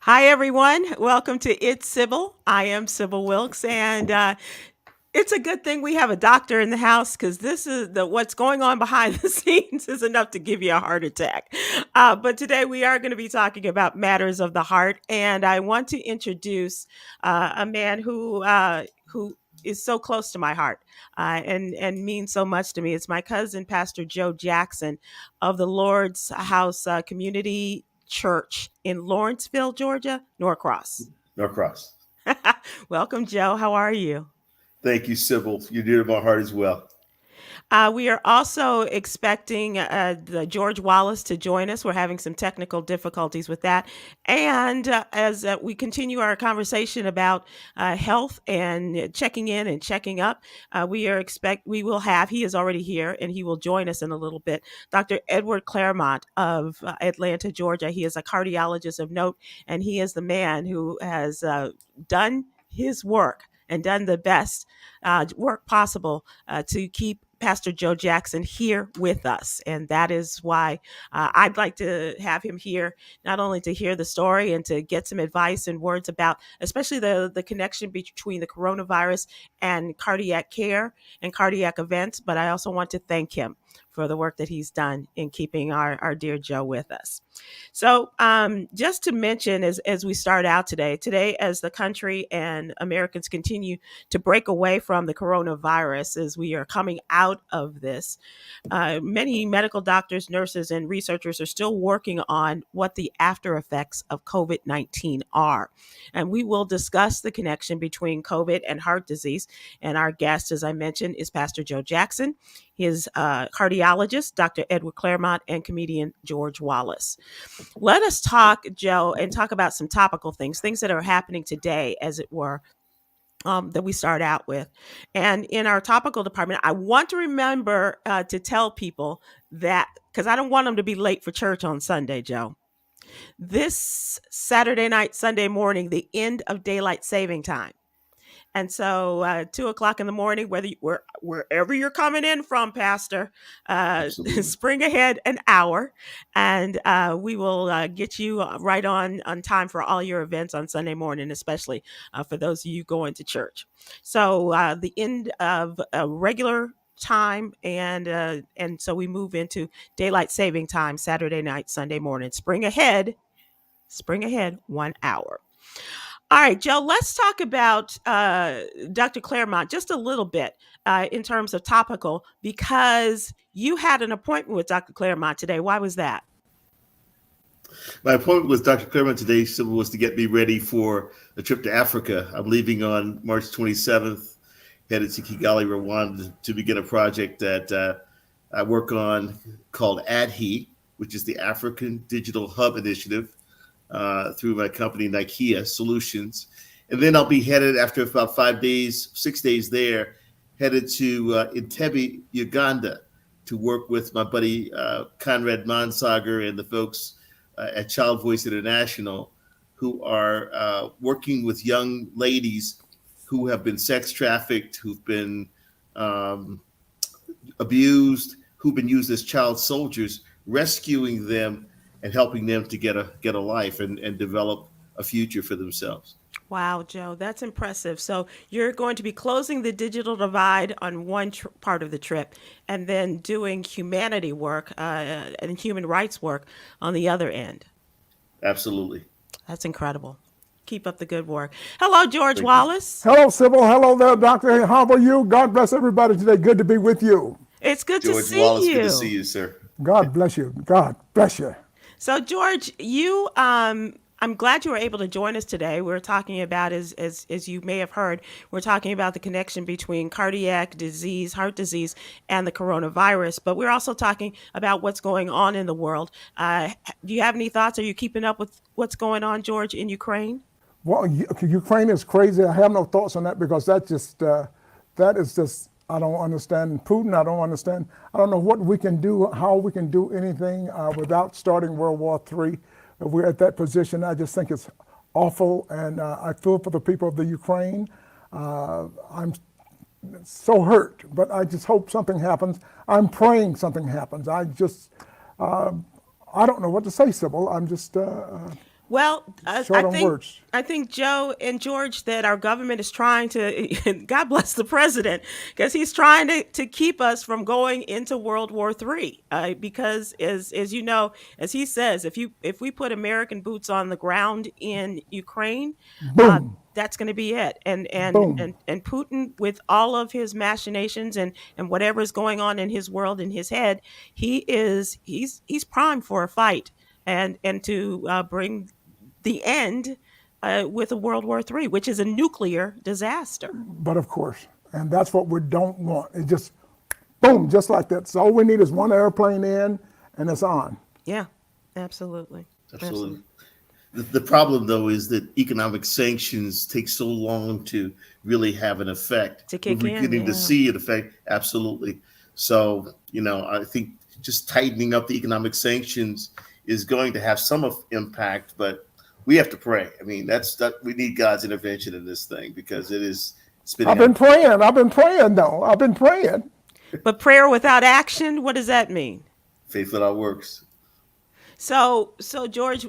Hi, everyone. Welcome to It's Sybil. I am Sybil Wilkes, and it's a good thing we have a doctor in the house because this is what's going on behind the scenes is enough to give you a heart attack. But today we are going to be talking about matters of the heart, and I want to introduce a man who is so close to my heart and means so much to me. It's my cousin, Pastor Joe Jackson of the Lord's House Community Church in Lawrenceville, Georgia, Norcross. Norcross. Welcome, Joe. How are you? Thank you, Sybil. You're dear to my heart as well. We are also expecting the George Wallace to join us. We're having some technical difficulties with that. And as we continue our conversation about health and checking in and checking up, we will have, he is already here and he will join us in a little bit, Dr. Edward Clermont of Atlanta, Georgia. He is a cardiologist of note, and he is the man who has done his work and done the best work possible to keep Pastor Joe Jackson here with us. And that is why I'd like to have him here, not only to hear the story and to get some advice and words about, especially the connection between the coronavirus and cardiac care and cardiac events, but I also want to thank him for the work that he's done in keeping our dear Joe with us. So, just to mention, as we start out today, as the country and Americans continue to break away from the coronavirus, as we are coming out of this, many medical doctors, nurses, and researchers are still working on what the after effects of COVID-19 are. And we will discuss the connection between COVID and heart disease. And our guest, as I mentioned, is Pastor Joe Jackson. His cardiologist, Dr. Edward Clermont, and comedian George Wallace. Let us talk, Joe, and talk about some topical things that are happening today, as it were, that we start out with. And in our topical department, I want to remember to tell people that, because I don't want them to be late for church on Sunday, Joe. This Saturday night, Sunday morning, the end of daylight saving time. And so, 2 o'clock in the morning, wherever you're coming in from, Pastor, Absolutely. spring ahead an hour, and we will get you right on time for all your events on Sunday morning, especially for those of you going to church. So, the end of a regular time, and so we move into daylight saving time Saturday night, Sunday morning. Spring ahead 1 hour. All right, Joe, let's talk about Dr. Claremont just a little bit in terms of topical, because you had an appointment with Dr. Claremont today. Why was that? My appointment with Dr. Clermont today, Sybil, was to get me ready for a trip to Africa. I'm leaving on March 27th, headed to Kigali, Rwanda, to begin a project that I work on called ADHI, which is the African Digital Hub Initiative, through my company, Nikia Solutions. And then I'll be headed, after about 5 days, 6 days there, headed to Entebbe, Uganda, to work with my buddy Conrad Monsager and the folks at Child Voice International, who are working with young ladies who have been sex trafficked, who've been abused, who've been used as child soldiers, rescuing them and helping them to get a life and develop a future for themselves. Wow, Joe, that's impressive. So you're going to be closing the digital divide on one part of the trip, and then doing humanity work and human rights work on the other end. Absolutely. That's incredible. Keep up the good work. Hello, George Thank you. Wallace. Hello, Sybil. Hello there, Doctor. How are you? God bless everybody today. Good to be with you. It's good to George see Wallace, good to see you. you, sir. God bless you. God bless you. So, George, I'm glad you were able to join us today. We're talking about, as you may have heard, we're talking about the connection between cardiac disease, heart disease, and the coronavirus. But we're also talking about what's going on in the world. Do you have any thoughts? Are you keeping up with what's going on, George, in Ukraine? Well, Ukraine is crazy. I have no thoughts on that because that is just, I don't understand Putin. I don't understand. I don't know what we can do, how we can do anything without starting World War III. We're at that position. I just think it's awful, and I feel for the people of the Ukraine. I'm so hurt, but I just hope something happens. I'm praying something happens. I don't know what to say, Sybil. I'm just Well, Short on words. I think Joe and George that our government is trying to. God bless the president because he's trying to keep us from going into World War III. Because as you know, as he says, if we put American boots on the ground in Ukraine, Boom, that's going to be it. boom. And Putin, with all of his machinations and whatever is going on in his world, in his head, he's primed for a fight and to bring the end with a World War III, which is a nuclear disaster. But of course, and that's what we don't want. It just, boom, just like that. So all we need is one airplane in, and it's on. Yeah, absolutely. Absolutely. The problem, though, is that economic sanctions take so long to really have an effect. To kick We're in, beginning to yeah. see an effect. Absolutely. So, I think just tightening up the economic sanctions is going to have some impact, but we have to pray. I mean, we need God's intervention in this thing because it's spinning I've been out. praying. I've been praying, though. I've been praying. But prayer without action, what does that mean? Faith without works. So George,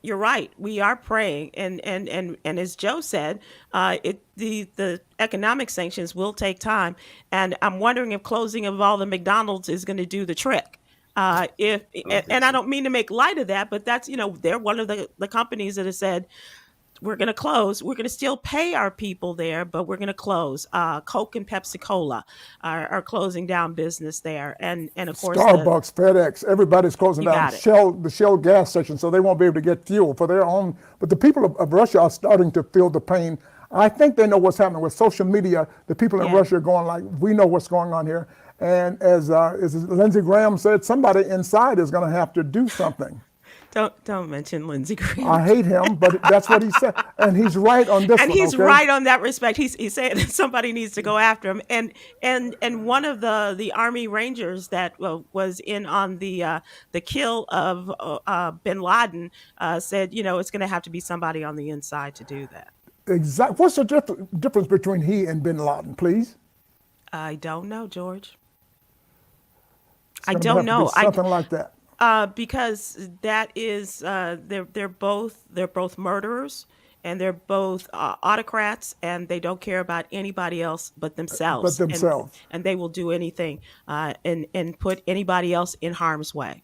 you're right. We are praying, and as Joe said, the economic sanctions will take time, and I'm wondering if closing of all the McDonald's is going to do the trick. And I don't mean to make light of that, but that's they're one of the companies that have said we're going to close. We're going to still pay our people there, but we're going to close. Coke and Pepsi Cola are closing down business there, and of course Starbucks, FedEx, everybody's closing You down. got it. The Shell gas station, so they won't be able to get fuel for their own. But the people of Russia are starting to feel the pain. I think they know what's happening with social media. The people in Yeah. Russia are going like, we know what's going on here. And as Lindsey Graham said, somebody inside is going to have to do something. Don't mention Lindsey Graham. I hate him, but that's what he said, and he's right on this And one. he's okay? right on that respect. He's saying that somebody needs to go after him. And one of the Army Rangers that was in on the kill of Bin Laden said, it's going to have to be somebody on the inside to do that. Exactly. What's the difference between he and Bin Laden, please? I don't know, George. It's I gonna don't have to be know. something like that. Because that is they're both murderers, and they're both autocrats, and they don't care about anybody else but themselves. But themselves. And they will do anything and put anybody else in harm's way.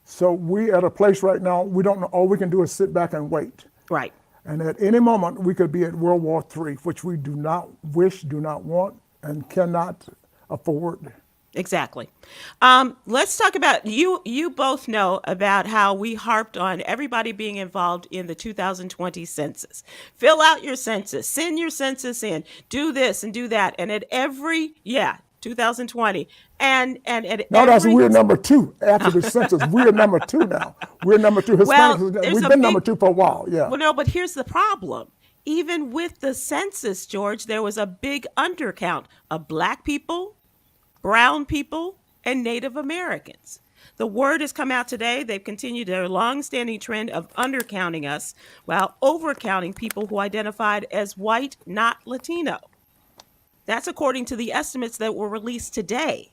So we at a place right now, we don't know. All we can do is sit back and wait. Right. And at any moment, we could be at World War III, which we do not wish, do not want, and cannot afford. Exactly. Let's talk about you both know about how we harped on everybody being involved in the 2020 census. Fill out your census, send your census in, do this and do that. And at every 2020. And at We're number two after the census. We're number two now. We're number two. Well, Hispanics, there's we've a been big- number two for a while. Yeah. Well, no, but here's the problem. Even with the census, George, there was a big undercount of Black people, brown people, and Native Americans. The word has come out today. They've continued their long-standing trend of undercounting us while overcounting people who identified as white, not Latino. That's according to the estimates that were released today.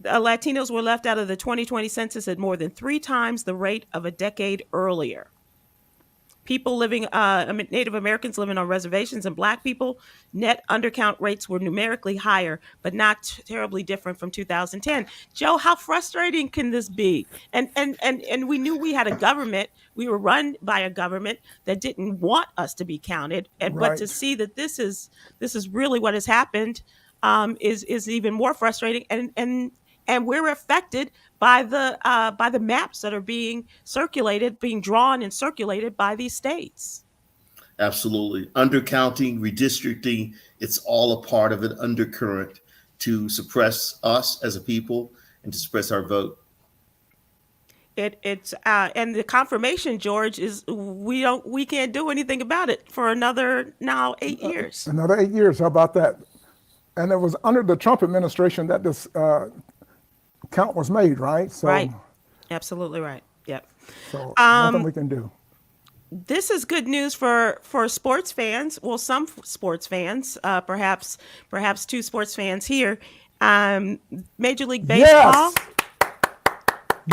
Latinos were left out of the 2020 census at more than 3 times the rate of a decade earlier. People Native Americans living on reservations and Black people, net undercount rates were numerically higher, but not terribly different from 2010. Joe, how frustrating can this be? And we knew we had a government. We were run by a government that didn't want us to be counted, but to Right. see that this is really what has happened is even more frustrating. And we're affected by the maps that are being drawn and circulated by these states. Absolutely. Undercounting, redistricting, it's all a part of an undercurrent to suppress us as a people and to suppress our vote. It's and the confirmation, George, is we can't do anything about it for another now 8 years. Another 8 years. How about that? And it was under the Trump administration that this count was made, right? So, Right. Absolutely right. Yep. So nothing we can do. This is good news for sports fans. Well, some sports fans, perhaps 2 sports fans here. Major League Baseball. Yes.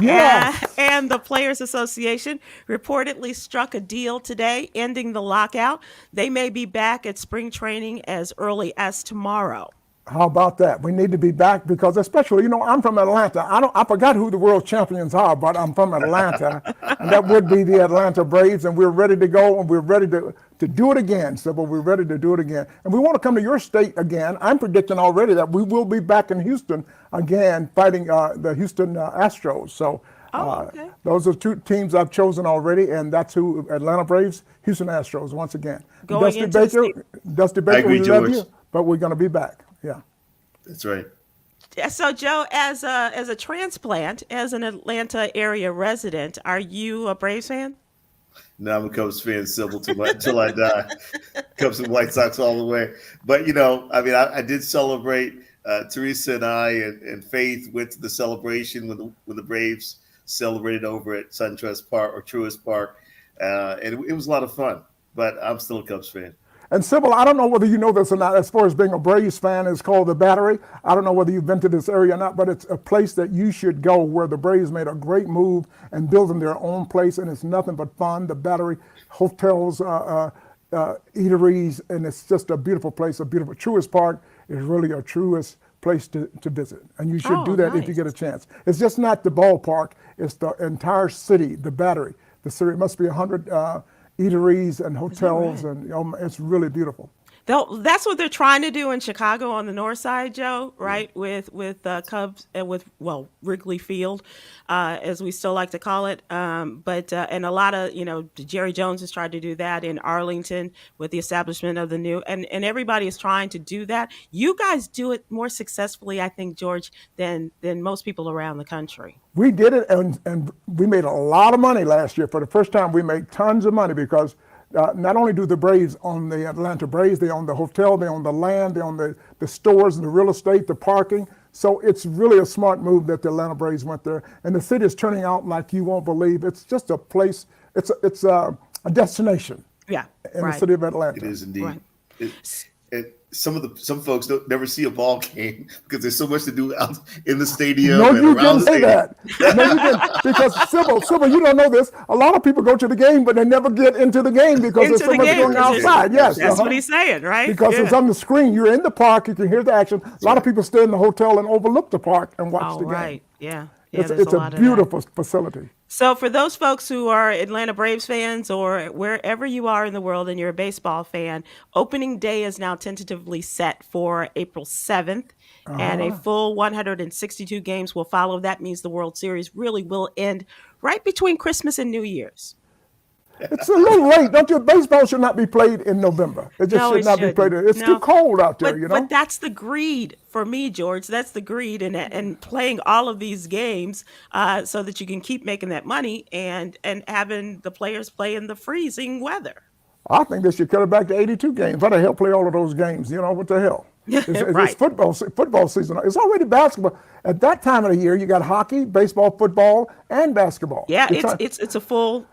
Yes. And the Players Association reportedly struck a deal today ending the lockout. They may be back at spring training as early as tomorrow. How about that? We need to be back because, especially, I'm from Atlanta. I forgot who the world champions are, but I'm from Atlanta, and that would be the Atlanta Braves, and we're ready to go, and we're ready to do it again, Sybil. We're ready to do it again, and we want to come to your state again. I'm predicting already that we will be back in Houston again, fighting the Houston Astros. So. Okay. Those are two teams I've chosen already, and that's who Atlanta Braves, Houston Astros once again. Going Dusty Baker, agree, we love George. you, but we're going to be back. Yeah. That's right. So, Joe, as a transplant, as an Atlanta area resident, are you a Braves fan? No, I'm a Cubs fan, Sybil, till I die. Cubs and White Sox all the way. But, I did celebrate. Teresa and I and Faith went to the celebration when the Braves celebrated over at SunTrust Park or Truist Park. And it was a lot of fun. But I'm still a Cubs fan. And Sybil, I don't know whether you know this or not, as far as being a Braves fan, it's called the Battery. I don't know whether you've been to this area or not, but it's a place that you should go where the Braves made a great move and building their own place, and it's nothing but fun. The Battery, hotels, eateries, and it's just a beautiful place, a beautiful. Truist Park is really a truest place to visit, and you should do that if you get a chance. It's just not the ballpark, it's the entire city, the Battery. The city, it must be 100 eateries and hotels, and it's really beautiful. That's what they're trying to do in Chicago on the north side, Joe, right? With Cubs and with Wrigley Field, as we still like to call it. But and a lot of Jerry Jones has tried to do that in Arlington with the establishment of the new, and everybody is trying to do that. You guys do it more successfully, I think, George, than most people around the country. We did it, and we made a lot of money last year. For the first time, we made tons of money because not only do the Braves own the Atlanta Braves, they own the hotel, they own the land, they own the stores and the real estate, the parking. So it's really a smart move that the Atlanta Braves went there. And the city is turning out like you won't believe. It's just a place, it's a destination in the city of Atlanta. It is indeed. Right. Some folks don't never see a ball game because there's so much to do out in the stadium. No, and you around didn't say that. No, you didn't. Because Sybil, you don't know this. A lot of people go to the game, but they never get into the game because there's so much going outside. Yes, that's what he's saying, right? Because it's on the screen. You're in the park. You can hear the action. A lot of people stay in the hotel and overlook the park and watch the game. Right. Yeah. It's there's a beautiful facility. So for those folks who are Atlanta Braves fans or wherever you are in the world and you're a baseball fan, opening day is now tentatively set for April 7th. And a full 162 games will follow. That means the World Series really will end right between Christmas and New Year's. It's a little late. Don't you? Baseball should not be played in November. It just should not be played. It's too cold out there, But that's the greed for me, George. That's the greed and playing all of these games so that you can keep making that money and having the players play in the freezing weather. I think they should cut it back to 82 games. Why the hell play all of those games? What the hell? It's football season. It's already basketball. At that time of the year, you got hockey, baseball, football, and basketball. Yeah, it's a full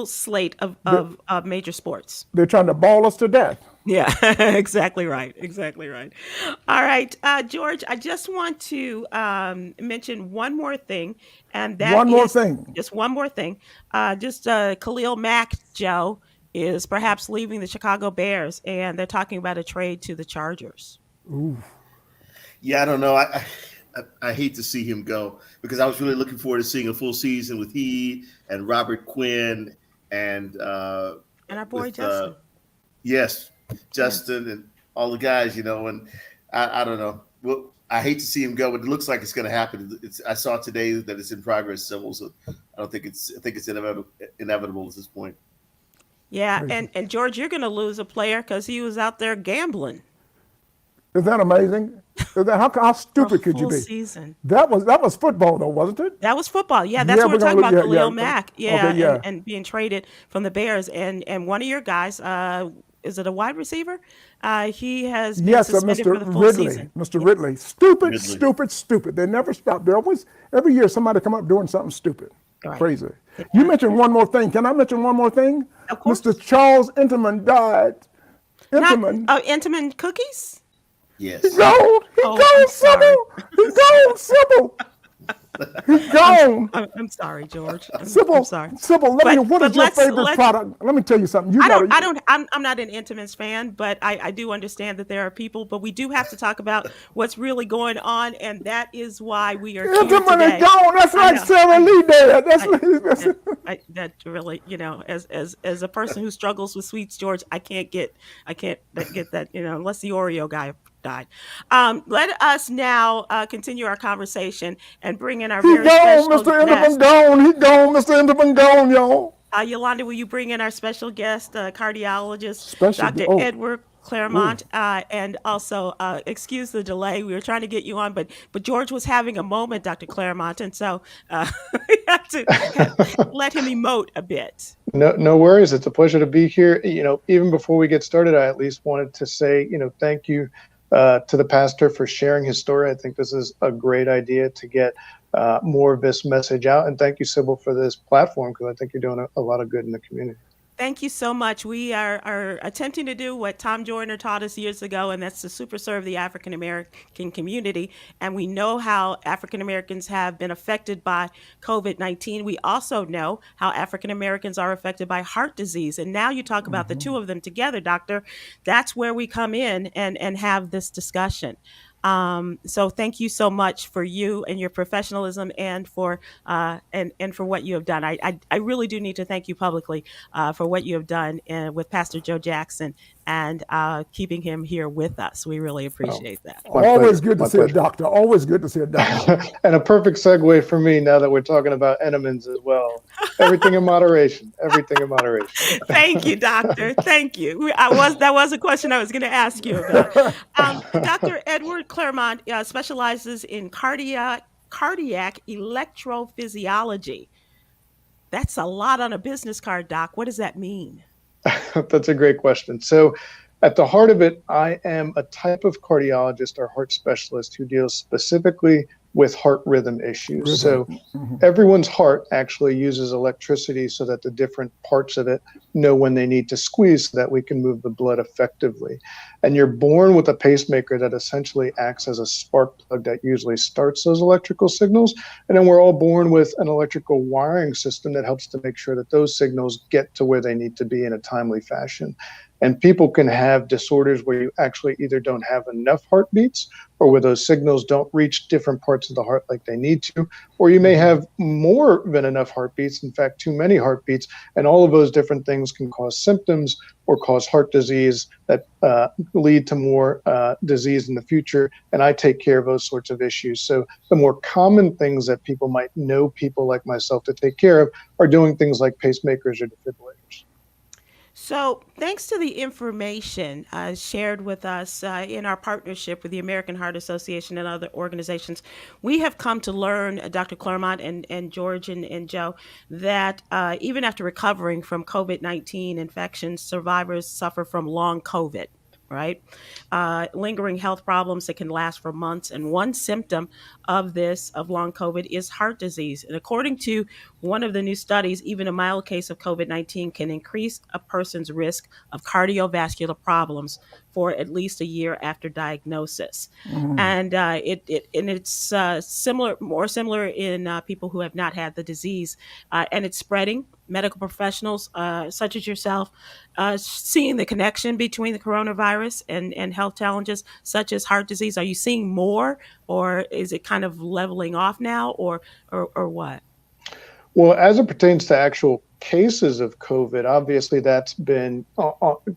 slate of major sports. They're trying to ball us to death. Yeah, exactly right. All right, George, I just want to mention one more thing, and that just one more thing. Khalil Mack, Joe, is perhaps leaving the Chicago Bears, and they're talking about a trade to the Chargers. Ooh. Yeah, I don't know. I hate to see him go because I was really looking forward to seeing a full season with he and Robert Quinn and our boy Justin. Yes, Justin and all the guys, and I don't know. Well, I hate to see him go, but it looks like it's going to happen. I saw today that it's in progress, so I think it's inevitable at this point. Yeah, and George, you're going to lose a player because he was out there gambling. Is that amazing? How stupid could you be? Season. That was football, though, wasn't it? That was football. Yeah, that's what we're talking about, Khalil Mack. Yeah, and being traded from the Bears. And one of your guys, is it a wide receiver? He has been suspended for the full season. Mr. Ridley. Stupid. They never stop. They always, every year, somebody come up doing something stupid. Right. Crazy. Yeah. You mentioned one more thing. Can I mention one more thing? Of course. Mr. Charles Enterman died. Enterman cookies? Yes. He gone, Sybil. He's I'm gone. I'm sorry, George. I'm Sybil, sorry. Sybil, let me. What But is your favorite let's product? Let me tell you something. You I gotta. don't I'm not an Intimates fan, but I do understand that there are people, but we do have to talk about what's really going on, and that is why we are here Intimate is today. gone. That's I like know, Sarah I know. Lee did. That's, I that's that that really, as a person who struggles with sweets, George, I can't get that, unless the Oreo guy died. Let us now continue our conversation and bring in our he very gone, special Mr. Intimate guest. gone. He gone, Mr. Intimate gone, y'all. Yolanda, will you bring in our special guest, cardiologist, Special. Dr. Oh, Edward ooh. Clermont, and also excuse the delay. We were trying to get you on, but George was having a moment, Dr. Clermont, and so we had to let him emote a bit. No, no worries. It's a pleasure to be here. Even before we get started, I at least wanted to say, thank you to the pastor for sharing his story. I think this is a great idea to get more of this message out. And thank you, Sybil, for this platform, because I think you're doing a lot of good in the community. Thank you so much. We are attempting to do what Tom Joyner taught us years ago, and that's to super serve the African American community. And we know how African Americans have been affected by COVID-19. We also know how African Americans are affected by heart disease. And now you talk about the two of them together, doctor. That's where we come in and have this discussion. So thank you so much for you and your professionalism and and for what you have done. I really do need to thank you publicly for what you have done with Pastor Joe Jackson and keeping him here with us. We really Oh, appreciate that. my Always pleasure. good to My see a pleasure. doctor. Always good to see a doctor. And a perfect segue for me now that we're talking about Entenmann's as well. Everything in moderation. Everything in moderation. Thank you, doctor. Thank you. That was a question I was going to ask you about. Dr. Edward Clermont specializes in cardiac electrophysiology. That's a lot on a business card, doc. What does that mean? That's a great question. So, at the heart of it, I am a type of cardiologist or heart specialist who deals specifically with heart rhythm issues. So, everyone's heart actually uses electricity so that the different parts of it know when they need to squeeze so that we can move the blood effectively. And you're born with a pacemaker that essentially acts as a spark plug that usually starts those electrical signals. And then we're all born with an electrical wiring system that helps to make sure that those signals get to where they need to be in a timely fashion. And people can have disorders where you actually either don't have enough heartbeats or where those signals don't reach different parts of the heart like they need to, or you may have more than enough heartbeats, in fact, too many heartbeats, and all of those different things can cause symptoms or cause heart disease that lead to more disease in the future, and I take care of those sorts of issues. So the more common things that people might know people like myself to take care of are doing things like pacemakers or defibrillators. So, thanks to the information shared with us in our partnership with the American Heart Association and other organizations, we have come to learn, Dr. Clermont and George and Joe, that even after recovering from COVID-19 infections, survivors suffer from long COVID. Right? Lingering health problems that can last for months. And one symptom of long COVID, is heart disease. And according to one of the new studies, even a mild case of COVID-19 can increase a person's risk of cardiovascular problems for at least a year after diagnosis. And it's more similar in people who have not had the disease. And it's spreading. Medical professionals such as yourself seeing the connection between the coronavirus and health challenges such as heart disease. Are you seeing more, or is it kind of leveling off now, or what? Well, as it pertains to actual cases of COVID, obviously that's been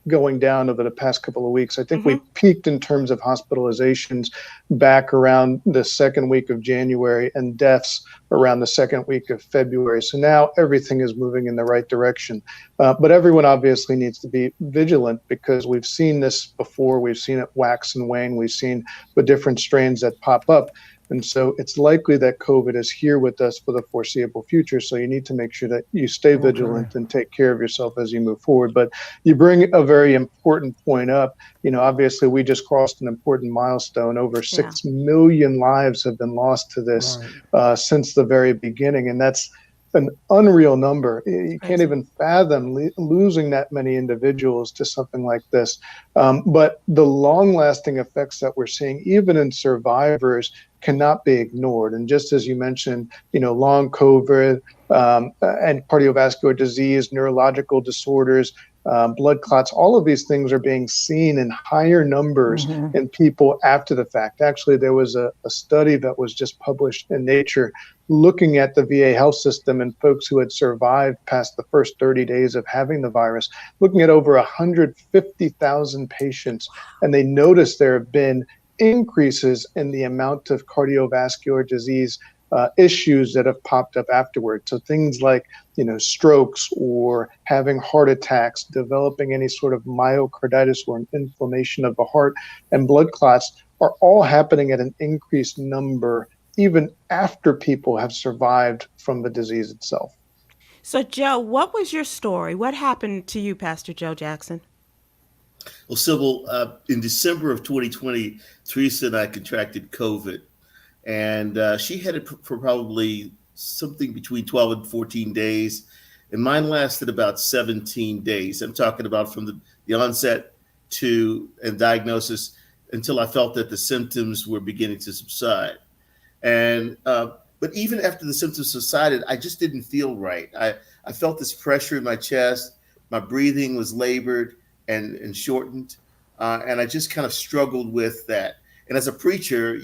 going down over the past couple of weeks. I think we peaked in terms of hospitalizations back around the second week of January and deaths around the second week of February. So now everything is moving in the right direction. But everyone obviously needs to be vigilant because we've seen this before. We've seen it wax and wane. We've seen the different strains that pop up. And so it's likely that COVID is here with us for the foreseeable future. So you need to make sure that you stay vigilant and take care of yourself as you move forward. But you bring a very important point up. Obviously we just crossed an important milestone. Over 6 million lives have been lost to this since the very beginning. And that's an unreal number. You can't Crazy. even fathom losing that many individuals to something like this. But the long-lasting effects that we're seeing, even in survivors, cannot be ignored. And just as you mentioned, long COVID and cardiovascular disease, neurological disorders, blood clots, all of these things are being seen in higher numbers in people after the fact. Actually, there was a study that was just published in Nature looking at the VA health system and folks who had survived past the first 30 days of having the virus, looking at over 150,000 patients. And they noticed there have been increases in the amount of cardiovascular disease issues that have popped up afterward. So things like, strokes or having heart attacks, developing any sort of myocarditis or an inflammation of the heart, and blood clots are all happening at an increased number, even after people have survived from the disease itself. So, Joe, what was your story? What happened to you, Pastor Joe Jackson? Well, Sybil, in December of 2020, Teresa and I contracted COVID. And she had it for probably something between 12 and 14 days. And mine lasted about 17 days. I'm talking about from the onset and diagnosis until I felt that the symptoms were beginning to subside. And but even after the symptoms subsided, I just didn't feel right. I felt this pressure in my chest. My breathing was labored and shortened. And I just kind of struggled with that. And as a preacher,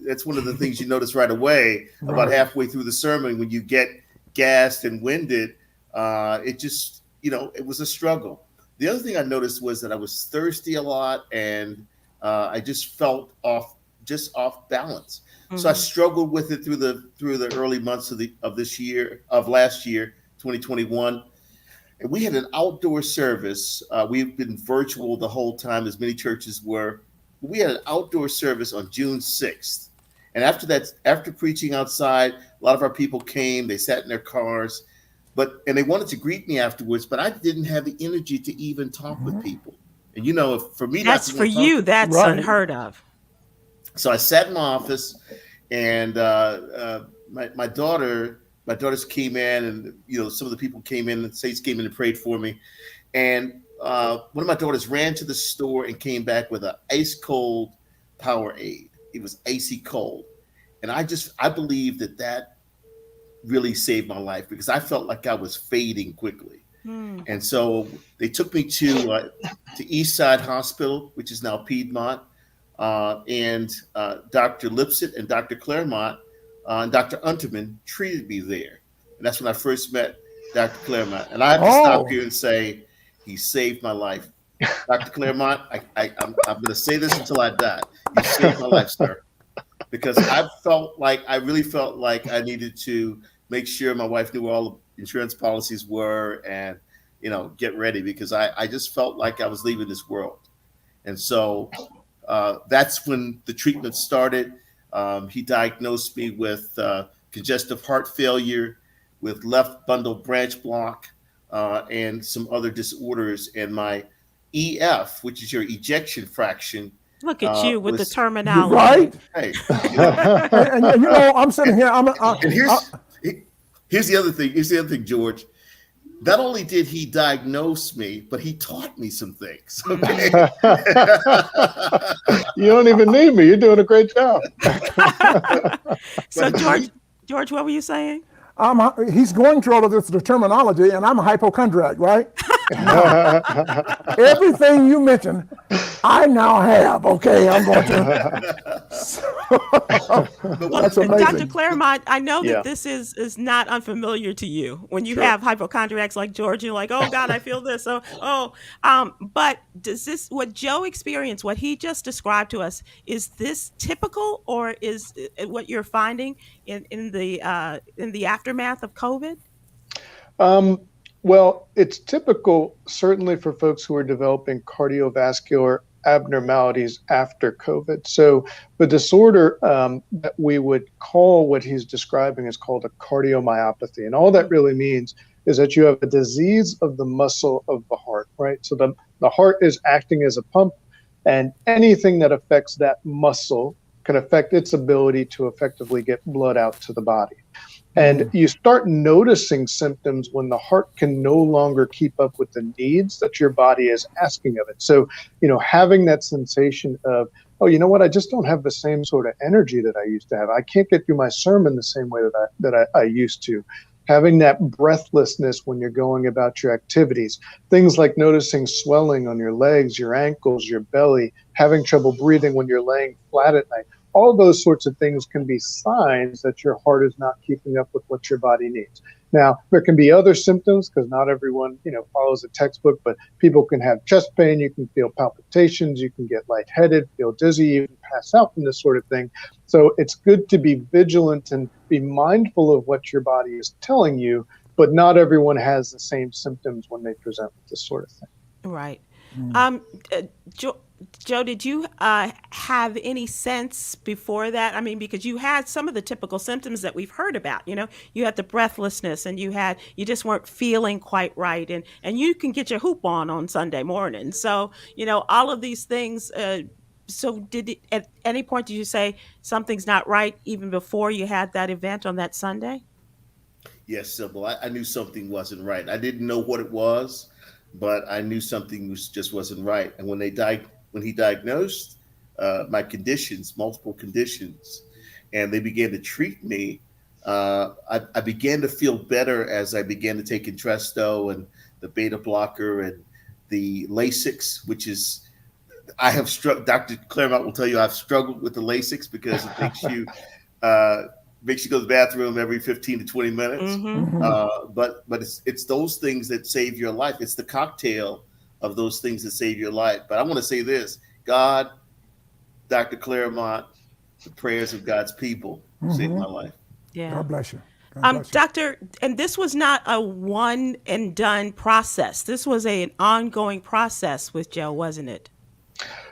that's one of the things you notice right away about halfway through the sermon when you get gassed and winded. It just, it was a struggle. The other thing I noticed was that I was thirsty a lot and I just felt off balance. Mm-hmm. So I struggled with it through the early months of last year, 2021. And we had an outdoor service. We've been virtual the whole time, as many churches were. We had an outdoor service on June 6th. And after preaching outside, a lot of our people came, they sat in their cars, and they wanted to greet me afterwards, but I didn't have the energy to even talk with people. And for me, that's for you, that's unheard of. So I sat in my office and my daughters came in and, some of the people came in, the saints came in and prayed for me. And one of my daughters ran to the store and came back with an ice cold Powerade. It was icy cold. And I believe that really saved my life because I felt like I was fading quickly. And so they took me to Eastside Hospital, which is now Piedmont, and Dr. Lipset and Dr. Clermont and Dr. Unterman treated me there. And that's when I first met Dr. Clermont. And I have to stop here and say, he saved my life. Dr. Clermont, I'm going to say this until I die. You saved my life, sir. Because I really felt like I needed to make sure my wife knew where all the insurance policies were and, get ready because I just felt like I was leaving this world. And so that's when the treatment started. He diagnosed me with congestive heart failure, with left bundle branch block, and some other disorders. And my EF, which is your ejection fraction. Look at you with the terminology. Right? Hey, and I'm sitting here. Here's the other thing. Here's the other thing, George. Not only did he diagnose me, but he taught me some things. Okay? You don't even need me. You're doing a great job. So, George, what were you saying? He's going through all of this, the terminology, and I'm a hypochondriac, right? Everything you mentioned, I now have. Okay, I'm going to. That's amazing. Dr. Clermont, I know that this is not unfamiliar to you. When you have hypochondriacs like George, you're like, oh God, I feel this. But does this, what Joe experienced, what he just described to us, is this typical, or is it what you're finding in the aftermath of COVID? Well, it's typical, certainly for folks who are developing cardiovascular abnormalities after COVID. So the disorder that we would call what he's describing is called a cardiomyopathy. And all that really means is that you have a disease of the muscle of the heart, right? So the heart is acting as a pump, and anything that affects that muscle can affect its ability to effectively get blood out to the body. And you start noticing symptoms when the heart can no longer keep up with the needs that your body is asking of it. So, having that sensation of, oh, you know what? I just don't have the same sort of energy that I used to have. I can't get through my sermon the same way that I used to. Having that breathlessness when you're going about your activities, things like noticing swelling on your legs, your ankles, your belly, having trouble breathing when you're laying flat at night. All those sorts of things can be signs that your heart is not keeping up with what your body needs. Now, there can be other symptoms because not everyone, follows a textbook, but people can have chest pain. You can feel palpitations. You can get lightheaded, feel dizzy, you can pass out from this sort of thing. So it's good to be vigilant and be mindful of what your body is telling you, but not everyone has the same symptoms when they present with this sort of thing. Right. Joe, did you have any sense before that? I mean, because you had some of the typical symptoms that we've heard about. You had the breathlessness, and you just weren't feeling quite right, and you can get your hoop on Sunday morning. So all of these things. So at any point did you say something's not right even before you had that event on that Sunday? Yes, Sybil. I knew something wasn't right. I didn't know what it was, but I knew something just wasn't right. And when he diagnosed my conditions, multiple conditions, and they began to treat me, I began to feel better as I began to take Entresto and the beta blocker and the Lasix, which is I have struck. Dr. Clermont will tell you I've struggled with the Lasix because it makes you go to the bathroom every 15 to 20 minutes. But it's those things that save your life. It's the cocktail of those things that save your life. But I want to say this: God, Dr. Clermont, the prayers of God's people saved my life. Yeah. God bless you. God bless you. Doctor, and this was not a one and done process. This was an ongoing process with Joe, wasn't it?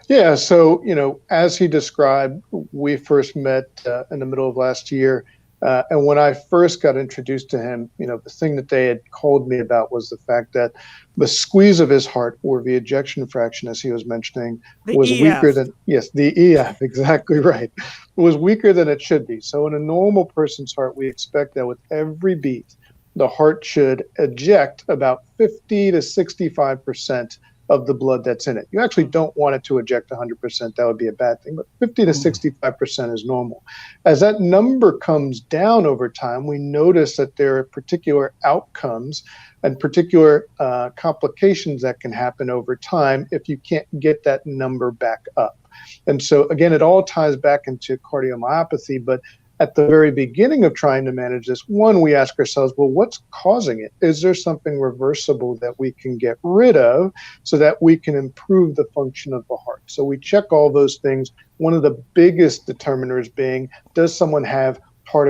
Yeah. So, as he described, we first met in the middle of last year. And when I first got introduced to him, the thing that they had called me about was the fact that the squeeze of his heart, or the ejection fraction, as he was mentioning, was weaker than, the EF, exactly right, was weaker than it should be. So in a normal person's heart, we expect that with every beat, the heart should eject about 50 to 65% of the blood that's in it. You actually don't want it to eject 100%. That would be a bad thing, but 50 to 65% is normal. As that number comes down over time, we notice that there are particular outcomes and particular complications that can happen over time if you can't get that number back up. And so again, it all ties back into cardiomyopathy, but at the very beginning of trying to manage this, one, we ask ourselves, well, what's causing it? Is there something reversible that we can get rid of so that we can improve the function of the heart? So we check all those things. One of the biggest determiners being, does someone have heart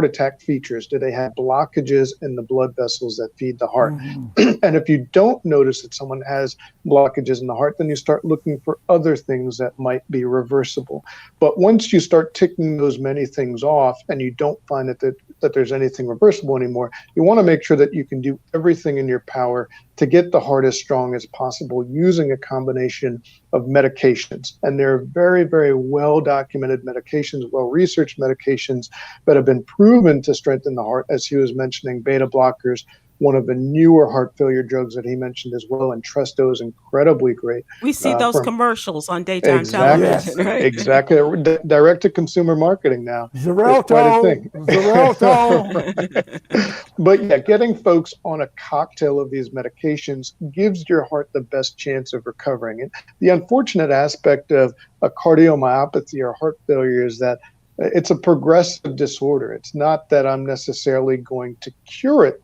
attack features? Do they have blockages in the blood vessels that feed the heart? And if you don't notice that someone has blockages in the heart, then you start looking for other things that might be reversible. But once you start ticking those many things off and you don't find that there's anything reversible anymore, you want to make sure that you can do everything in your power to get the heart as strong as possible using a combination of medications. And there are very, very well-documented medications, well-researched medications that have been proven to strengthen the heart, as he was mentioning, beta blockers. One of the newer heart failure drugs that he mentioned as well, and Entresto is incredibly great. We see those commercials on daytime television, right? Exactly. Direct-to-consumer marketing now. Xarelto. But yeah, getting folks on a cocktail of these medications gives your heart the best chance of recovering. And the unfortunate aspect of a cardiomyopathy or heart failure is that it's a progressive disorder. It's not that I'm necessarily going to cure it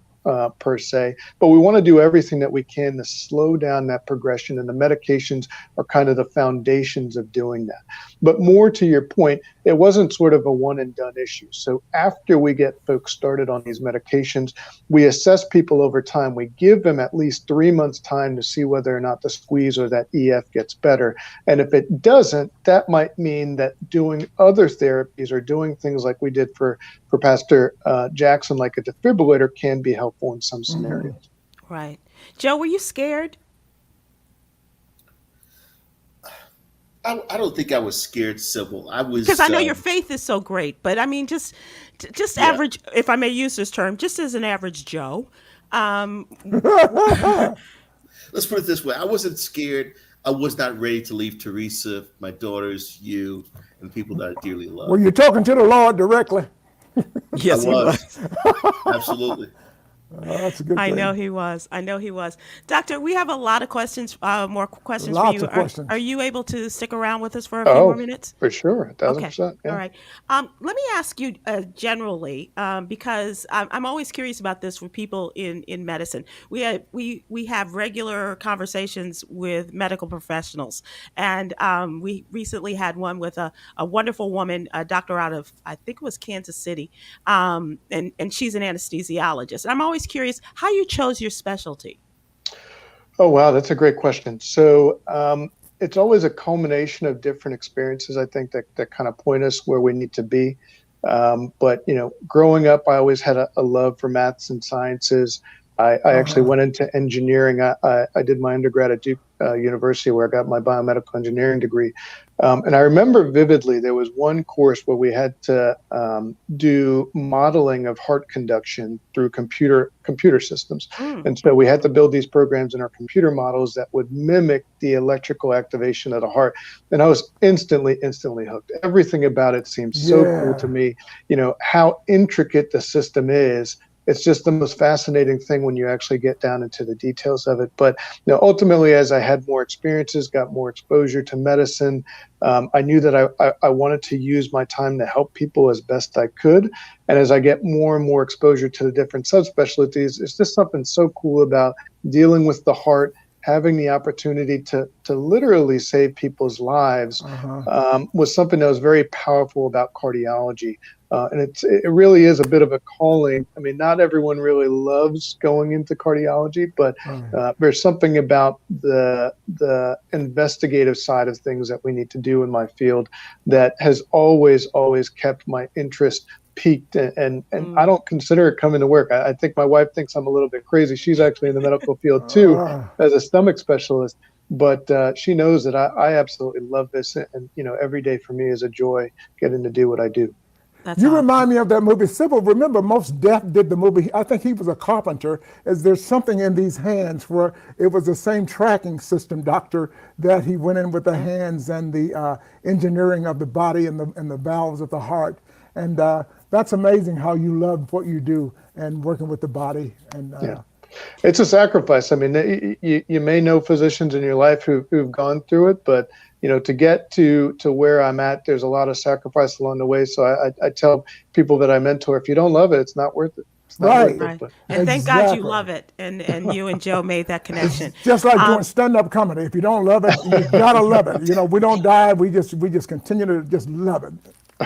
per se, but we want to do everything that we can to slow down that progression, and the medications are kind of the foundations of doing that. But more to your point, it wasn't sort of a one and done issue. So after we get folks started on these medications, we assess people over time. We give them at least 3 months time to see whether or not the squeeze or that EF gets better. And if it doesn't, that might mean that doing other therapies or doing things like we did for Pastor Jackson, like a defibrillator, can be helpful in some scenarios. Right. Joe, were you scared? I don't think I was scared, Sybil. I was because I know your faith is so great, but I mean, just just Yeah. average, if I may use this term, just as an average Joe. Um, Let's put it this way: I wasn't scared. I was not ready to leave Teresa, my daughters, you, and the people that I dearly love. Were you talking to the Lord directly? yes, I he was. Absolutely. That's a good I thing. know he was. I know he was. Doctor, we have a lot of questions, more questions for Lots you. of questions. Are you able to stick around with us for a few more Oh, minutes? for sure. 1,000%. All right. Let me ask you generally, because I'm always curious about this for people in medicine. We have regular conversations with medical professionals, and we recently had one with a wonderful woman, a doctor out of, I think it was Kansas City, and she's an anesthesiologist. I'm always curious how you chose your specialty. Oh, wow. That's a great question. So it's always a culmination of different experiences, I think, that kind of point us where we need to be. But, growing up, I always had a love for maths and sciences. I actually went into engineering. I did my undergrad at Duke University, where I got my biomedical engineering degree. And I remember vividly, there was one course where we had to do modeling of heart conduction through computer systems. And so we had to build these programs in our computer models that would mimic the electrical activation of the heart. And I was instantly hooked. Everything about it seemed so cool to me. How intricate the system is. It's just the most fascinating thing when you actually get down into the details of it. But ultimately, as I had more experiences, got more exposure to medicine, I knew that I wanted to use my time to help people as best I could. And as I get more and more exposure to the different subspecialties, it's just something so cool about dealing with the heart, having the opportunity to literally save people's lives was something that was very powerful about cardiology. And it really is a bit of a calling. I mean, not everyone really loves going into cardiology, but there's something about the investigative side of things that we need to do in my field that has always kept my interest peaked, and I don't consider it coming to work. I think my wife thinks I'm a little bit crazy. She's actually in the medical field too, as a stomach specialist, but she knows that I absolutely love this, and every day for me is a joy getting to do what I do. You remind me of that movie, Sybil. Remember, Most Def did the movie. I think he was a carpenter. There's something in these hands where it was the same tracking system, doctor, that he went in with the hands and the engineering of the body and the valves of the heart. And that's amazing how you love what you do and working with the body. And it's a sacrifice. I mean, you may know physicians in your life who've gone through it, but to get to where I'm at, there's a lot of sacrifice along the way. So I tell people that I mentor, if you don't love it, it's not worth it. It's not worth it. But. And thank God you love it. And you and Joe made that connection. It's just like doing stand-up comedy. If you don't love it, you gotta love it. We don't die. We just continue to just love it.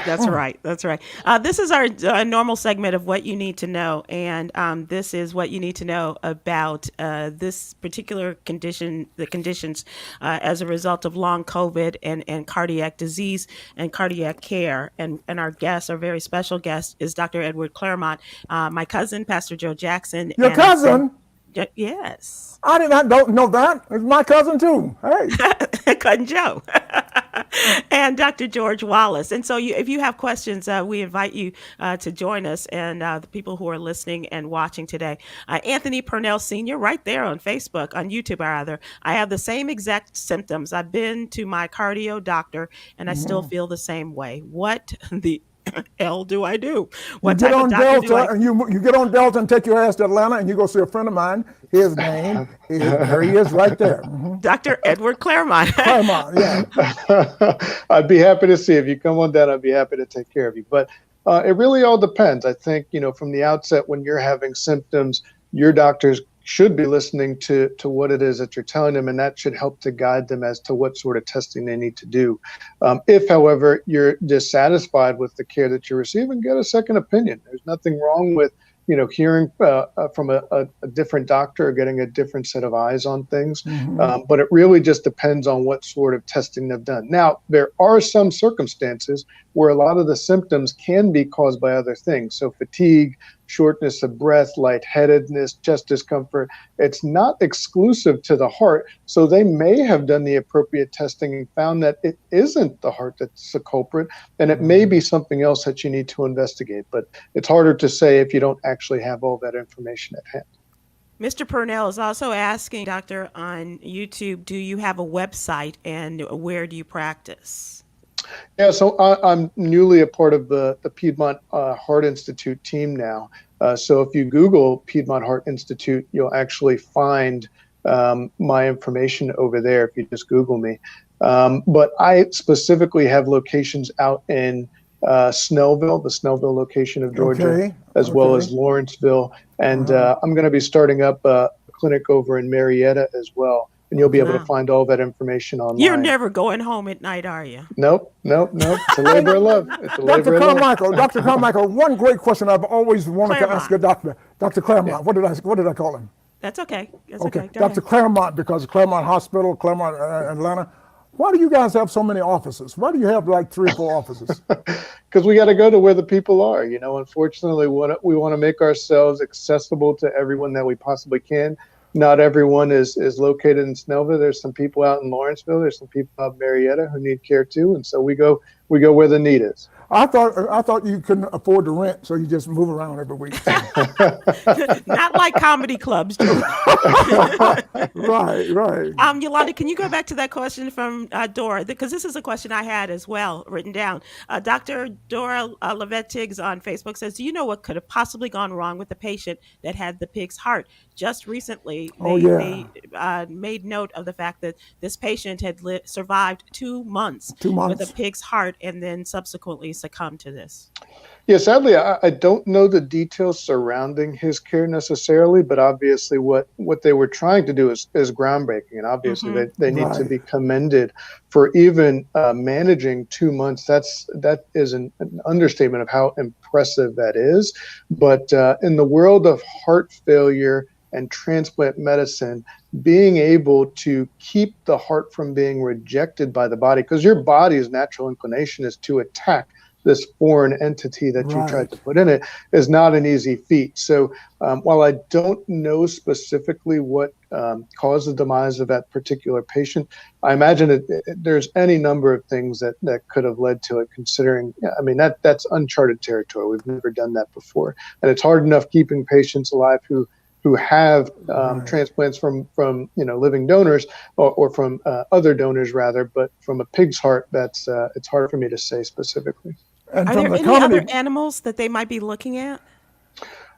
That's right. That's right. This is our normal segment of What You Need to Know. And this is what you need to know about this particular condition, the conditions as a result of long COVID and cardiac disease and cardiac care. And our guest, our very special guest, is Dr. Edward Clermont, my cousin, Pastor Joe Jackson. Your cousin? Yes. Don't know that. It's my cousin too. Hey. Cousin Joe. And Dr. George Wallace. And so if you have questions, we invite you to join us, and the people who are listening and watching today. Anthony Purnell Sr., right there on Facebook, on YouTube rather. I have the same exact symptoms. I've been to my cardio doctor, and I still feel the same way. What the hell do I do? What you type get on of doctor Delta do I... and you get on Delta and take your ass to Atlanta and you go see a friend of mine. His name, there he is right there. Dr. Edward Clermont. Clermont, yeah. I'd be happy to see if you come on down. I'd be happy to take care of you. But it really all depends. I think, from the outset, when you're having symptoms, your doctors should be listening to what it is that you're telling them, and that should help to guide them as to what sort of testing they need to do. If, however, you're dissatisfied with the care that you're receiving, get a second opinion. There's nothing wrong with hearing from a different doctor or getting a different set of eyes on things. But it really just depends on what sort of testing they've done. Now, there are some circumstances where a lot of the symptoms can be caused by other things. So fatigue, shortness of breath, lightheadedness, chest discomfort. It's not exclusive to the heart. So they may have done the appropriate testing and found that it isn't the heart that's the culprit, and it may be something else that you need to investigate. But it's harder to say if you don't actually have all that information at hand. Mr. Purnell is also asking, Doctor, on YouTube, do you have a website and where do you practice? Yeah, so I'm newly a part of the Piedmont Heart Institute team now. So if you Google Piedmont Heart Institute, you'll actually find my information over there if you just Google me. But I specifically have locations out in Snellville, the Snellville location of Georgia, as well as Lawrenceville. And I'm going to be starting up a clinic over in Marietta as well. And you'll be able to find all that information online. You're never going home at night, are you? Nope. It's a labor of love. It's a labor of love. Dr. Carmichael, one great question I've always wanted to ask a doctor. Dr. Clermont, Yeah. what did I call him? That's okay. That's okay. Go Dr. ahead. Clermont, because Clermont Hospital, Clermont, Atlanta. Why do you guys have so many offices? Why do you have like 3 or 4 offices? Because we got to go to where the people are. Unfortunately, we want to make ourselves accessible to everyone that we possibly can. Not everyone is located in Snellville. There's some people out in Lawrenceville. There's some people out in Marietta who need care too. And so we go where the need is. I thought you couldn't afford to rent, so you just move around every week. Not like comedy clubs do. Right. Yolanda, can you go back to that question from Dora? Because this is a question I had as well written down. Dr. Dora Levet-Tiggs on Facebook says, do you know what could have possibly gone wrong with the patient that had the pig's heart? Just recently, they made note of the fact that this patient had survived 2 months with a pig's heart and then subsequently succumbed to this. Yeah, sadly, I don't know the details surrounding his care necessarily, but obviously what they were trying to do is groundbreaking. And obviously they need to be commended for even managing 2 months. That is an understatement of how impressive that is. But in the world of heart failure and transplant medicine, being able to keep the heart from being rejected by the body, because your body's natural inclination is to attack this foreign entity that you tried to put in it, is not an easy feat. So while I don't know specifically what caused the demise of that particular patient, I imagine there's any number of things that could have led to it, considering, that's uncharted territory. We've never done that before. And it's hard enough keeping patients alive who have transplants from living donors or from other donors rather, but from a pig's heart, it's hard for me to say specifically. And are there any other animals that they might be looking at?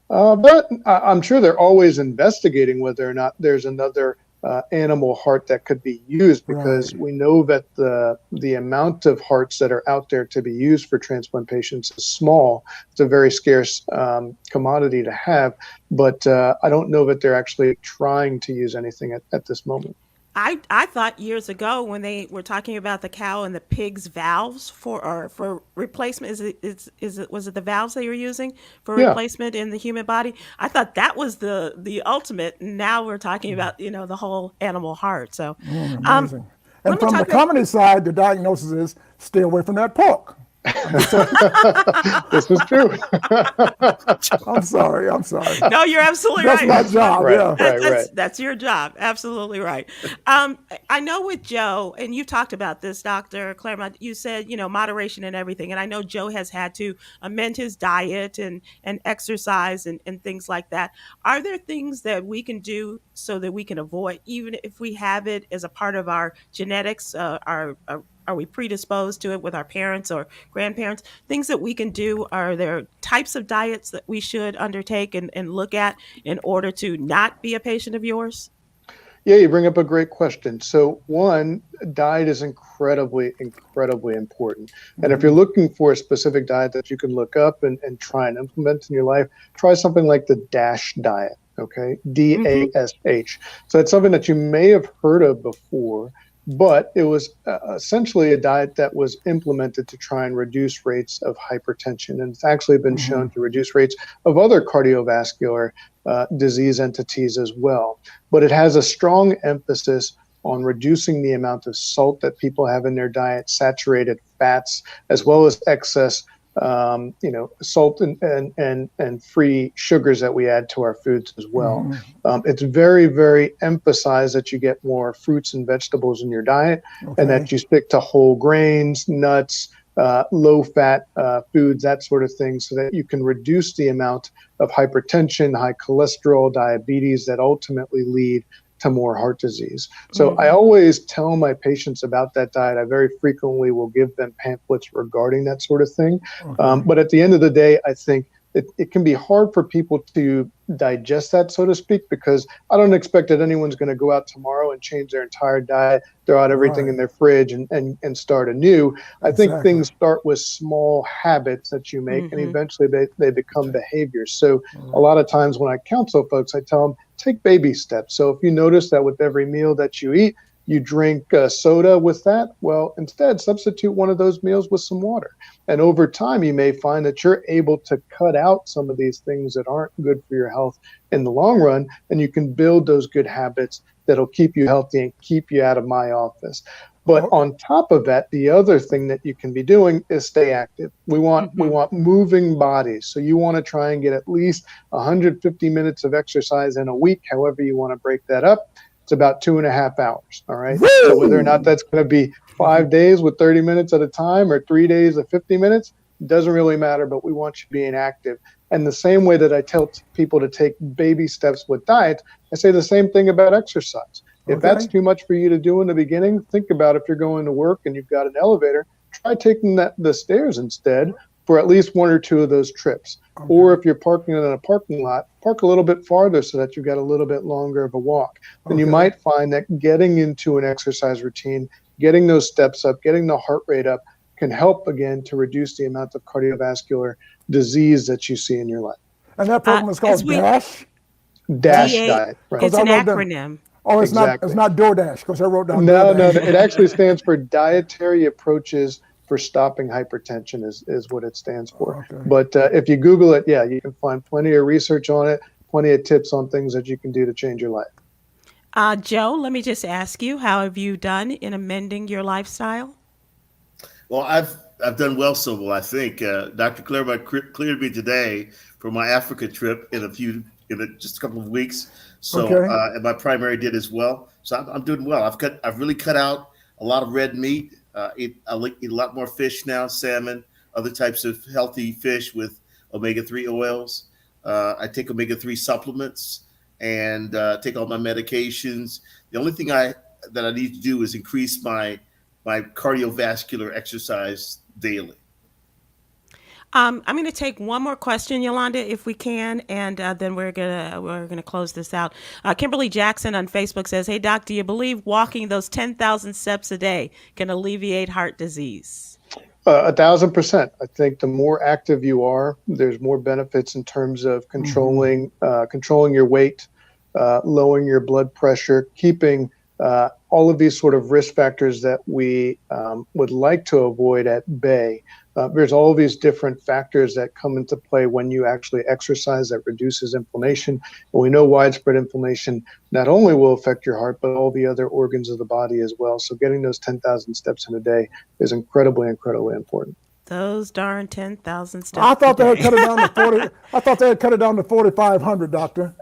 But I'm sure they're always investigating whether or not there's another animal heart that could be used, because we know that the amount of hearts that are out there to be used for transplant patients is small. It's a very scarce commodity to have, but I don't know that they're actually trying to use anything at this moment. I thought years ago when they were talking about the cow and the pig's valves for replacement, was it the valves they were using for replacement in the human body? I thought that was the ultimate. Now we're talking about the whole animal heart. So amazing. And from the comedy side, the diagnosis is stay away from that pork. This is true. I'm sorry. No, you're absolutely right. That's my job. Right. That's your job. Absolutely right. I know with Joe, and you've talked about this, Dr. Clermont, you said, moderation and everything. And I know Joe has had to amend his diet and exercise and things like that. Are there things that we can do so that we can avoid, even if we have it as a part of our genetics, are we predisposed to it with our parents or grandparents? Things that we can do, are there types of diets that we should undertake and look at in order to not be a patient of yours? Yeah, you bring up a great question. So one, diet is incredibly important. And if you're looking for a specific diet that you can look up and try and implement in your life, try something like the DASH diet, okay? DASH. So it's something that you may have heard of before, but it was essentially a diet that was implemented to try and reduce rates of hypertension. And it's actually been shown to reduce rates of other cardiovascular disease entities as well. But it has a strong emphasis on reducing the amount of salt that people have in their diet, saturated fats, as well as excess salt and free sugars that we add to our foods as well. It's very, very emphasized that you get more fruits and vegetables in your diet, and that you stick to whole grains, nuts, low fat foods, that sort of thing, so that you can reduce the amount of hypertension, high cholesterol, diabetes that ultimately lead to more heart disease. So I always tell my patients about that diet. I very frequently will give them pamphlets regarding that sort of thing. But at the end of the day, I think it can be hard for people to digest that, so to speak, because I don't expect that anyone's going to go out tomorrow and change their entire diet, throw out everything in their fridge and start anew. I think things start with small habits that you make, and eventually they become behaviors. So a lot of times when I counsel folks, I tell them, take baby steps. So if you notice that with every meal that you eat, you drink soda with that, well, instead substitute one of those meals with some water. And over time, you may find that you're able to cut out some of these things that aren't good for your health in the long run, and you can build those good habits that'll keep you healthy and keep you out of my office. But on top of that, the other thing that you can be doing is stay active. We want moving bodies. So you want to try and get at least 150 minutes of exercise in a week, however you want to break that up. It's about 2.5 hours. All right. Woo! So whether or not that's going to be 5 days with 30 minutes at a time or 3 days of 50 minutes, doesn't really matter, but we want you being active. And the same way that I tell people to take baby steps with diet, I say the same thing about exercise. If that's too much for you to do in the beginning, think about if you're going to work and you've got an elevator, try taking the stairs instead for at least 1 or 2 of those trips. Or if you're parking in a parking lot, park a little bit farther so that you've got a little bit longer of a walk. And you might find that getting into an exercise routine, getting those steps up, getting the heart rate up can help again to reduce the amount of cardiovascular disease that you see in your life. And that program is called DASH? DASH diet. Right. It's an acronym. Oh, it's not DoorDash, because I wrote down No, DoorDash. no, it actually stands for Dietary Approaches for Stopping Hypertension is what it stands for. But if you Google it, you can find plenty of research on it, plenty of tips on things that you can do to change your life. Joe, let me just ask you, how have you done in amending your lifestyle? Well, I've done well, Sybil. I think Dr. Clermont cleared me today for my Africa trip in just a couple of weeks. So and my primary did as well. So I'm doing well. I've really cut out a lot of red meat. I eat a lot more fish now, salmon, other types of healthy fish with omega-3 oils. I take omega-3 supplements and take all my medications. The only thing that I need to do is increase my cardiovascular exercise daily. I'm going to take one more question, Yolanda, if we can, and then we're gonna close this out. Kimberly Jackson on Facebook says, "Hey, Doc, do you believe walking those 10,000 steps a day can alleviate heart disease?" 1,000%. I think the more active you are, there's more benefits in terms of controlling your weight, lowering your blood pressure, keeping all of these sort of risk factors that we would like to avoid at bay. There's all these different factors that come into play when you actually exercise that reduces inflammation. And we know widespread inflammation not only will affect your heart, but all the other organs of the body as well. So getting those 10,000 steps in a day is incredibly, incredibly important. Those darn 10,000 steps. I thought they had cut it down to 40. I thought they had cut it down to 4,500, doctor.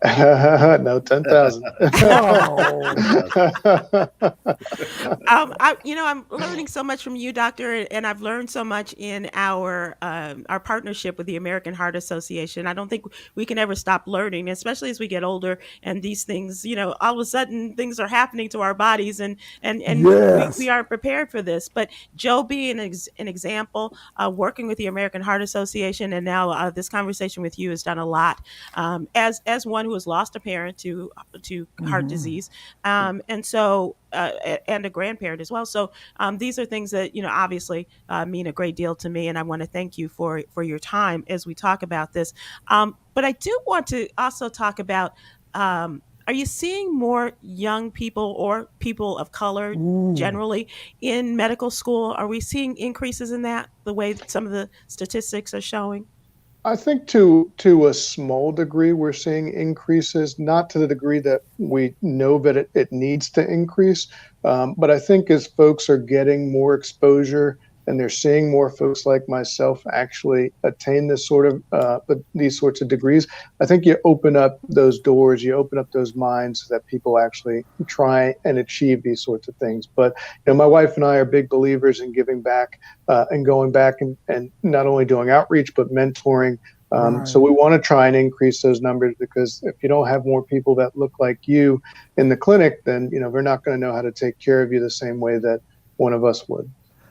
No, 10,000. I'm learning so much from you, doctor, and I've learned so much in our partnership with the American Heart Association. I don't think we can ever stop learning, especially as we get older and these things, all of a sudden things are happening to our bodies and yes. we aren't prepared for this. But Joe being an example, working with the American Heart Association, and now this conversation with you has done a lot. As one who has lost a parent to heart disease, and so and a grandparent as well. So these are things that obviously mean a great deal to me, and I want to thank you for your time as we talk about this. But I do want to also talk about. Are you seeing more young people or people of color generally in medical school? Are we seeing increases in that, the way some of the statistics are showing? I think to a small degree, we're seeing increases, not to the degree that we know that it needs to increase. But I think as folks are getting more exposure and they're seeing more folks like myself actually attain this sort of these sorts of degrees, I think you open up those doors, you open up those minds so that people actually try and achieve these sorts of things. But my wife and I are big believers in giving back and going back and not only doing outreach but mentoring. So we want to try and increase those numbers, because if you don't have more people that look like you in the clinic, then we're not going to know how to take care of you the same way that one of us would.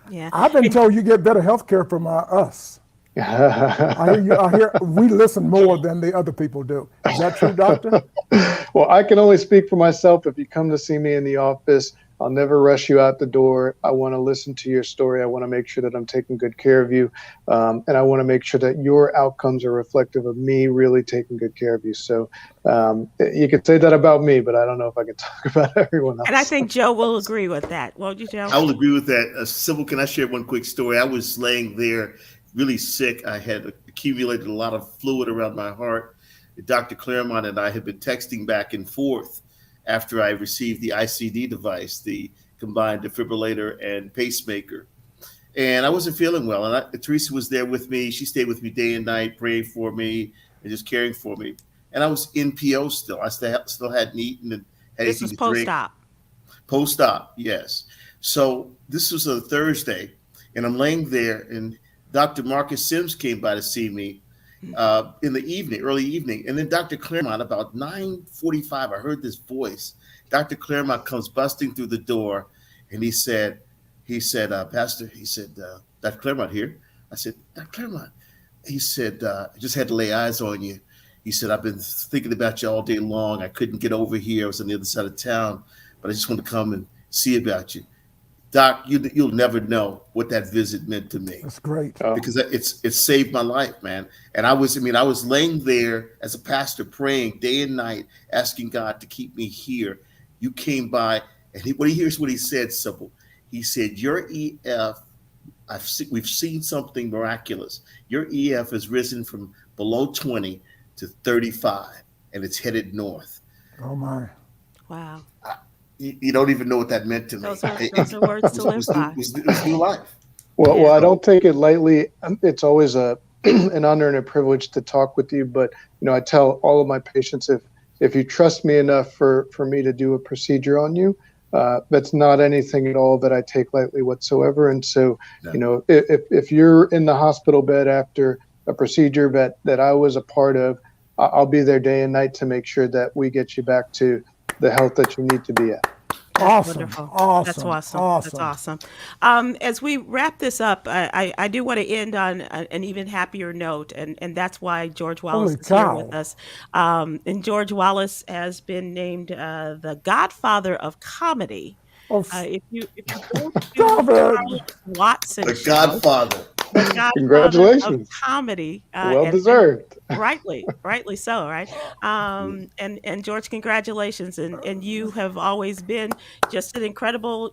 Yeah. I've been told you get better health care from us. I hear we listen more than the other people do. Is that true, doctor? Well, I can only speak for myself. If you come to see me in the office, I'll never rush you out the door. I want to listen to your story. I want to make sure that I'm taking good care of you. And I want to make sure that your outcomes are reflective of me really taking good care of you. So you could say that about me, but I don't know if I can talk about everyone else. And I think Joe will agree with that. Won't you, Joe? I will agree with that. Sybil, can I share one quick story? I was laying there really sick. I had accumulated a lot of fluid around my heart. Dr. Clermont and I had been texting back and forth after I received the ICD device, the combined defibrillator and pacemaker. And I wasn't feeling well. And Teresa was there with me. She stayed with me day and night, praying for me and just caring for me. And I was in PO still. I still hadn't eaten and had This anything was to drink. post-op. Post-op, yes. So this was a Thursday, and I'm laying there, and Dr. Marcus Sims came by to see me in the evening, early evening. And then Dr. Clermont, about 9:45, I heard this voice. Dr. Clermont comes busting through the door, and he said, Pastor, he said, Dr. Clermont here. I said, Dr. Clermont. He said, I just had to lay eyes on you. He said, I've been thinking about you all day long. I couldn't get over here. I was on the other side of town, but I just want to come and see about you. Doc, you'll never know what that visit meant to me. That's great. Because it saved my life, man. And I was laying there as a pastor praying day and night, asking God to keep me here. You came by, and here's what he said, Sybil. He said, your EF, we've seen something miraculous. Your EF has risen from below 20 to 35, and it's headed north. Oh, my. Wow. You don't even know what that meant to me. Those are words to live by. It was new life. Well, I don't take it lightly. It's always an honor and a privilege to talk with you. But I tell all of my patients, if you trust me enough for me to do a procedure on you, that's not anything at all that I take lightly whatsoever. And so, if you're in the hospital bed after a procedure that I was a part of, I'll be there day and night to make sure that we get you back to the health that you need to be at. Awesome. Wonderful. Awesome. That's awesome. Awesome. That's awesome. As we wrap this up, I do want to end on an even happier note, and that's why George Wallace Holy is here cow. with us. And George Wallace has been named the godfather of comedy. If you go to Stop it. Carlos Watson The show, Godfather. the godfather Congratulations. of comedy, Well and deserved. rightly so, right? And George, congratulations, and you have always been just an incredible,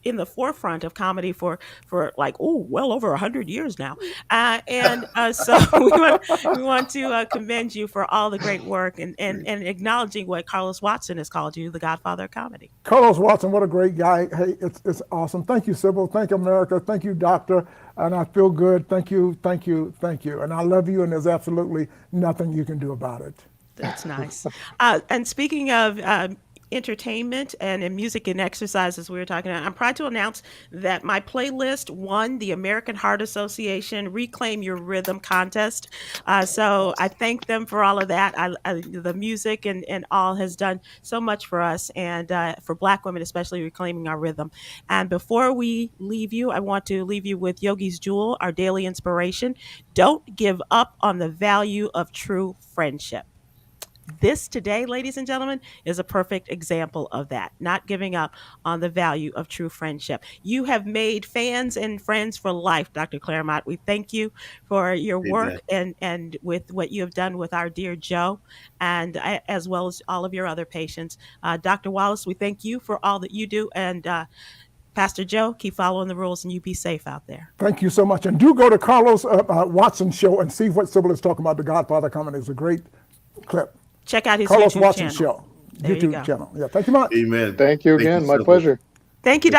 in the forefront of comedy for like well over 100 years now, so we want to commend you for all the great work and acknowledging what Carlos Watson has called you, the Godfather of comedy. Carlos Watson, what a great guy. Hey, it's awesome. Thank you, Sybil. Thank you, America. Thank you, doctor. And I feel good. Thank you. And I love you, and there's absolutely nothing you can do about it. That's nice. And speaking of entertainment and in music and exercise, as we were talking about, I'm proud to announce that my playlist won the American Heart Association Reclaim Your Rhythm contest. So I thank them for all of that. The music and all has done so much for us, and for Black women, especially reclaiming our rhythm. And before we leave you, I want to leave you with Yogi's Jewel, our daily inspiration. Don't give up on the value of true friendship. This today, ladies and gentlemen, is a perfect example of that, not giving up on the value of true friendship. You have made fans and friends for life, Dr. Clermont. We thank you for your work and with what you have done with our dear Joe, and as well as all of your other patients. Dr. Wallace, we thank you for all that you do, and Pastor Joe, keep following the rules and you be safe out there. Thank you so much. And do go to Carlos Watson's show and see what Sybil is talking about. The Godfather comedy is a great clip. Check out his Carlos YouTube Watson channel. show. There you go. YouTube channel. Yeah, thank you much. Amen. Thank you again. My Sybil. pleasure. Thank you, Dr.